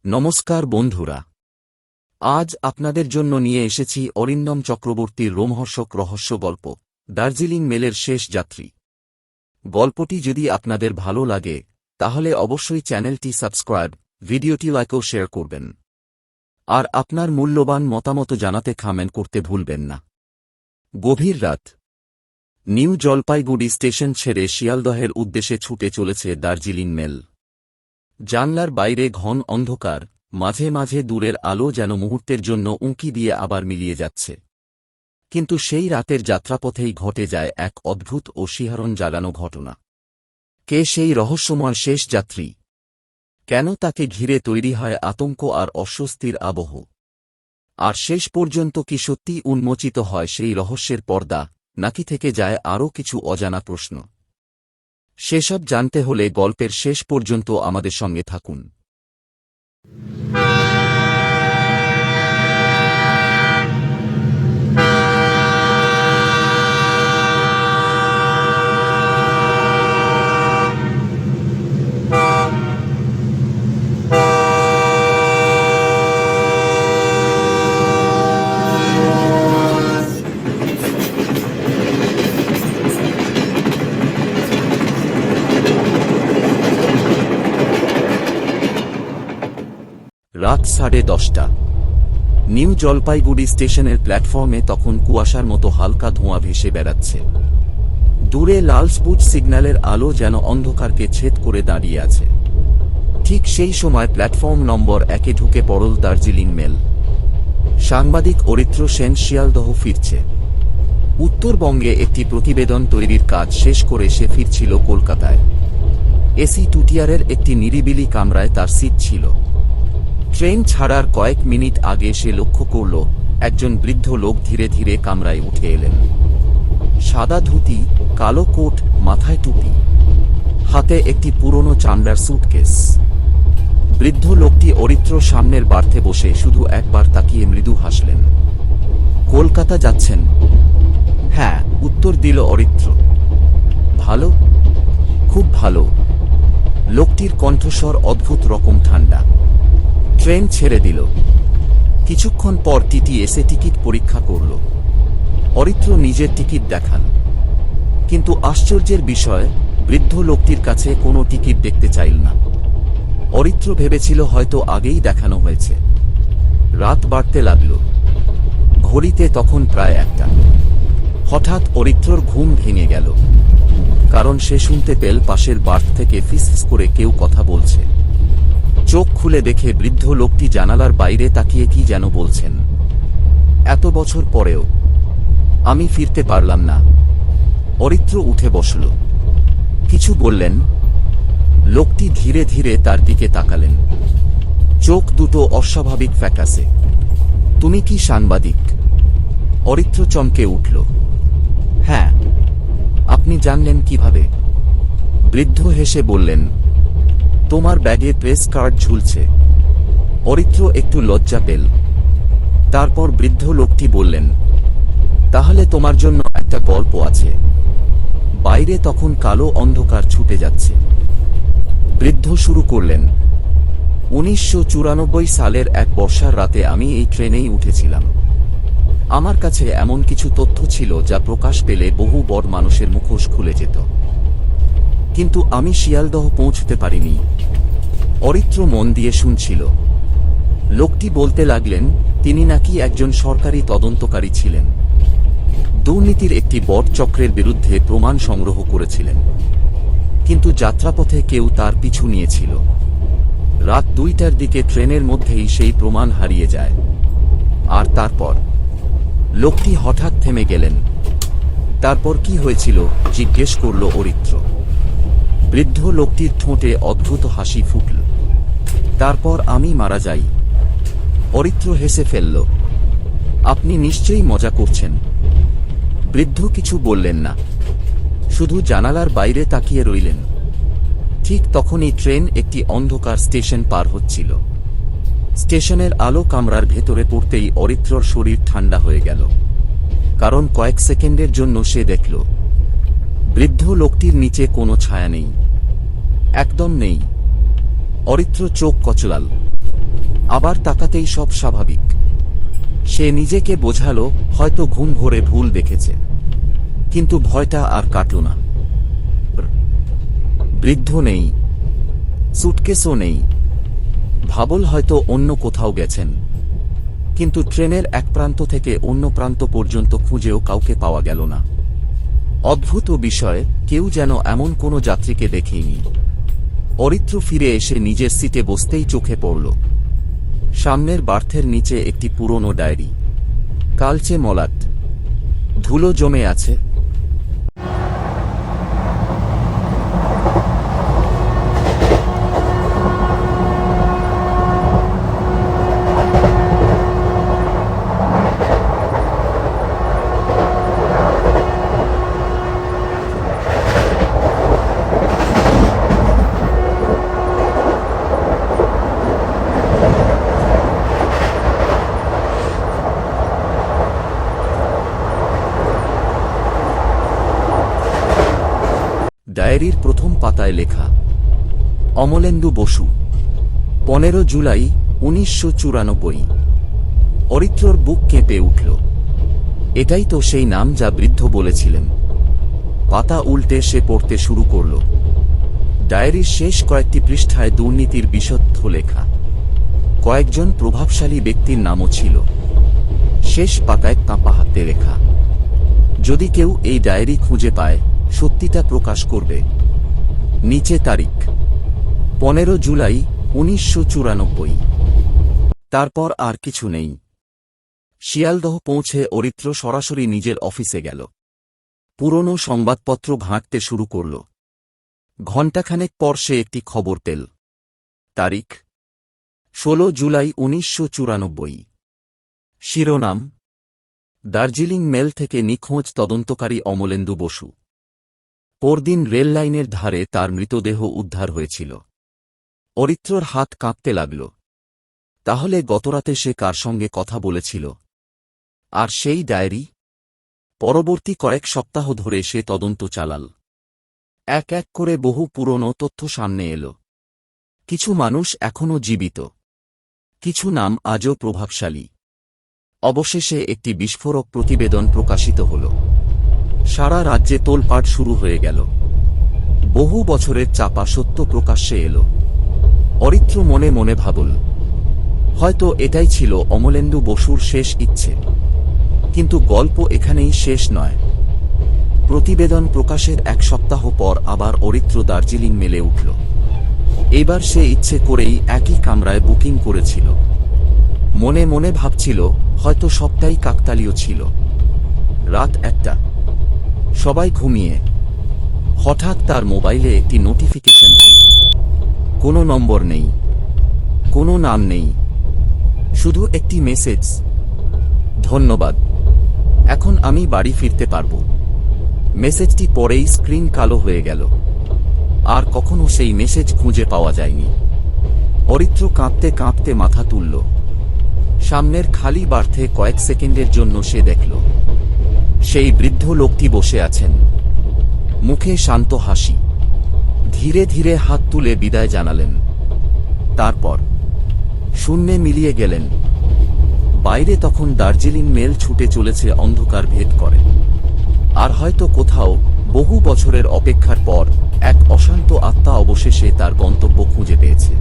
নমস্কার বন্ধুরা, আজ আপনাদের জন্য নিয়ে এসেছি অরিন্দম চক্রবর্তীর রোমহর্ষক রহস্য গল্প দার্জিলিং মেলের শেষ যাত্রী। গল্পটি যদি আপনাদের ভালো লাগে তাহলে অবশ্যই চ্যানেলটি সাবস্ক্রাইব, ভিডিওটি লাইক ও শেয়ার করবেন। আর আপনার মূল্যবান মতামত জানাতে কমেন্ট করতে ভুলবেন না। গভীর রাত। নিউ জলপাইগুড়ি স্টেশন ছেড়ে শিয়ালদহের উদ্দেশ্যে ছুটে চলেছে দার্জিলিং মেল। জানলার বাইরে ঘন অন্ধকার, মাঝে মাঝে দূরের আলো যেন মুহূর্তের জন্য উঁকি দিয়ে আবার মিলিয়ে যাচ্ছে। কিন্তু সেই রাতের যাত্রাপথেই ঘটে যায় এক অদ্ভুত ও শিহরণ জাগানো ঘটনা। কে সেই রহস্যময় শেষ যাত্রী? কেন তাকে ঘিরে তৈরি হয় আতঙ্ক আর অস্বস্তির আবহ? আর শেষ পর্যন্ত কি সত্যি উন্মোচিত হয় সেই রহস্যের পর্দা, নাকি থেকে যায় আরও কিছু অজানা প্রশ্ন? সেসব জানতে হলে গল্পের শেষ পর্যন্ত আমাদের সঙ্গে থাকুন। রাত 10:30। নিউ জলপাইগুড়ি স্টেশনের প্ল্যাটফর্মে তখন কুয়াশার মতো হালকা ধোঁয়া ভেসে বেড়াচ্ছে। দূরে লাল সবুজ সিগন্যালের আলো যেন অন্ধকারকে ছেদ করে দাঁড়িয়ে আছে। ঠিক সেই সময় প্ল্যাটফর্ম নম্বর 1-এ ঢুকে পড়ল দার্জিলিং মেল। সাংবাদিক অরিত্র সেন শিয়ালদহ ফিরছে। উত্তরবঙ্গে একটি প্রতিবেদন তৈরির কাজ শেষ করে সে ফিরছিল কলকাতায়। এসি টুটিয়ারের একটি নিরিবিলি কামরায় তার সিট ছিল। ট্রেন ছাড়ার কয়েক মিনিট আগে সে লক্ষ্য করল একজন বৃদ্ধ লোক ধীরে ধীরে কামরায় উঠে এলেন। সাদা ধুতি, কালো কোট, মাথায় টুপি, হাতে একটি পুরনো চামড়ার সুটকেস। বৃদ্ধ লোকটি অরিত্রর সামনের বার্থে বসে শুধু একবার তাকিয়ে মৃদু হাসলেন। কলকাতা যাচ্ছেন? হ্যাঁ, উত্তর দিল অরিত্র। ভালো, খুব ভালো। লোকটির কণ্ঠস্বর অদ্ভুত রকম ঠান্ডা। ট্রেন ছেড়ে দিল। কিছুক্ষণ পর টিটি এসে টিকিট পরীক্ষা করল। অরিত্র নিজের টিকিট দেখান, কিন্তু আশ্চর্যের বিষয়, বৃদ্ধ লোকটির কাছে কোনো টিকিট দেখতে চাইল না। অরিত্র ভেবেছিল হয়তো আগেই দেখানো হয়েছে। রাত বাড়তে লাগল। ঘড়িতে তখন প্রায় 1টা। হঠাৎ অরিত্রর ঘুম ভেঙে গেল, কারণ সে শুনতে পেল পাশের বার্থ থেকে ফিসফিস করে কেউ কথা বলছে। চোখ খুলে দেখে বৃদ্ধ লোকটি জানালার বাইরে তাকিয়ে কি যেন বলছেন। এত বছর পরেও আমি ফিরতে পারলাম না। অরিত্র উঠে বসল। কিছু বললেন? লোকটি ধীরে ধীরে তার দিকে তাকালেন। চোখ দুটো অস্বাভাবিক ফ্যাকাসে। তুমি কি সাংবাদিক? অরিত্র চমকে উঠল। হ্যাঁ। আপনি জানলেন কিভাবে? বৃদ্ধ হেসে বললেন, তোমার ব্যাগে প্রেস কার্ড ঝুলছে। অরিত্র একটু লজ্জা পেল। তারপর বৃদ্ধ লোকটি বললেন, তাহলে তোমার জন্য একটা গল্প আছে। বাইরে তখন কালো অন্ধকার ছুটে যাচ্ছে। বৃদ্ধ শুরু করলেন, 1994 সালের এক বর্ষার রাতে আমি এই ট্রেনেই উঠেছিলাম। আমার কাছে এমন কিছু তথ্য ছিল যা প্রকাশ পেলে বহু বড় মানুষের মুখোশ খুলে যেত। কিন্তু আমি শিয়ালদহ পৌঁছতে পারিনি। অরিত্র মন দিয়ে শুনছিল। লোকটি বলতে লাগলেন, তিনি নাকি একজন সরকারি তদন্তকারী ছিলেন। দুর্নীতির একটি বড় চক্রের বিরুদ্ধে প্রমাণ সংগ্রহ করেছিলেন। কিন্তু যাত্রাপথে কেউ তার পিছু নিয়েছিল। রাত 2টার দিকে ট্রেনের মধ্যেই সেই প্রমাণ হারিয়ে যায়। আর তারপর লোকটি হঠাৎ থেমে গেলেন। তারপর কি হয়েছিল জিজ্ঞেস করল অরিত্র। বৃদ্ধ লোকটির ঠোঁটে অদ্ভুত হাসি ফুটল। তারপর আমি মারা যাই। অরিত্র হেসে ফেলল। আপনি নিশ্চয়ই মজা করছেন। বৃদ্ধ কিছু বললেন না, শুধু জানালার বাইরে তাকিয়ে রইলেন। ঠিক তখনই ট্রেন একটি অন্ধকার স্টেশন পার হচ্ছিল। স্টেশনের আলো কামরার ভেতরে পড়তেই অরিত্রর শরীর ঠান্ডা হয়ে গেল, কারণ কয়েক সেকেন্ডের জন্য সে দেখল বৃদ্ধ লোকটির নিচে কোনো ছায়া নেই, একদম নেই। অরিত্র চোখ কচলাল। আবার তাকাতেই সব স্বাভাবিক। সে নিজেকে বোঝালো হয়তো ঘুম ভরে ভুল দেখেছে, কিন্তু ভয়টা আর কাটল না। বৃদ্ধ নেই, সুটকেসও নেই। ভাবল হয়তো অন্য কোথাও গেছেন, কিন্তু ট্রেনের এক প্রান্ত থেকে অন্য প্রান্ত পর্যন্ত খুঁজেও কাউকে পাওয়া গেল না। অদ্ভুত বিষয়, কেউ যেন এমন কোনো যাত্রীকে দেখেইনি। অরিত্র ফিরে এসে নিজের সিটে বসতেই চোখে পড়ল সামনের বার্থের নিচে একটি পুরনো ডায়েরি। কালচে মলাট, ধুলো জমে আছে। ডায়েরির প্রথম পাতায় লেখা, অমলেন্দু বসু, 15 জুলাই 1994। অরিত্রর বুক কেঁপে উঠল। এটাই তো সেই নাম যা বৃদ্ধ বলেছিলেন। পাতা উল্টে সে পড়তে শুরু করল। ডায়েরির শেষ কয়েকটি পৃষ্ঠায় দুর্নীতির বিশদ লেখা। কয়েকজন প্রভাবশালী ব্যক্তির নামও ছিল। শেষ পাতায় কাঁপা হাতে লেখা, যদি কেউ এই ডায়েরি খুঁজে পায় সত্যিটা প্রকাশ করবে। নিচে তারিখ 15 জুলাই 1994। তারপর আর কিছু নেই। শিয়ালদহ পৌঁছে অরিত্র সরাসরি নিজের অফিসে গেল। পুরনো সংবাদপত্র ঘাঁটতে শুরু করল। ঘণ্টাখানেক পর সে একটি খবর পেল। তারিখ 16 জুলাই 1994। শিরোনাম, দার্জিলিং মেল থেকে নিখোঁজ তদন্তকারী অমলেন্দু বসু। পরদিন রেললাইনের ধারে তার মৃতদেহ উদ্ধার হয়েছিল। অরিত্রর হাত কাঁপতে লাগল। তাহলে গতরাতে সে কার সঙ্গে কথা বলেছিল? আর সেই ডায়েরি? পরবর্তী কয়েক সপ্তাহ ধরে সে তদন্ত চালাল। এক এক করে বহু পুরনো তথ্য সামনে এল। কিছু মানুষ এখনও জীবিত, কিছু নাম আজও প্রভাবশালী। অবশেষে একটি বিস্ফোরক প্রতিবেদন প্রকাশিত হল। সারা রাজ্যে তোলপাড় শুরু হয়ে গেল। বহু বছরের চাপা সত্য প্রকাশ্যে এল। অরিত্র মনে মনে ভাবল, হয়তো এটাই ছিল অমলেন্দু বসুর শেষ ইচ্ছে। কিন্তু গল্প এখানেই শেষ নয়। প্রতিবেদন প্রকাশের এক সপ্তাহ পর আবার অরিত্র দার্জিলিং মেলে উঠল। এবার সে ইচ্ছে করেই একই কামরায় বুকিং করেছিল। মনে মনে ভাবছিল হয়তো সবটাই কাকতালীয় ছিল। রাত 1টা, সবাই ঘুমিয়ে। হঠাৎ তার মোবাইলে একটি নোটিফিকেশন এল। কোনো নম্বর নেই, কোনো নাম নেই, শুধু একটি মেসেজ, ধন্যবাদ, এখন আমি বাড়ি ফিরতে পারব। মেসেজটি পরেই স্ক্রিন কালো হয়ে গেল। আর কখনো সেই মেসেজ খুঁজে পাওয়া যায়নি। অরিত্র কাঁপতে কাঁপতে মাথা তুলল। সামনের খালি বার্থে কয়েক সেকেন্ডের জন্য সে দেখল সেই বৃদ্ধ লোকটি বসে আছেন, মুখে শান্ত হাসি। ধীরে ধীরে হাত তুলে বিদায় জানালেন। তারপর শূন্যে মিলিয়ে গেলেন। বাইরে তখন দার্জিলিং মেল ছুটে চলেছে অন্ধকার ভেদ করে। আর হয়তো কোথাও বহু বছরের অপেক্ষার পর এক অশান্ত আত্মা অবশেষে তার গন্তব্য খুঁজে পেয়েছে।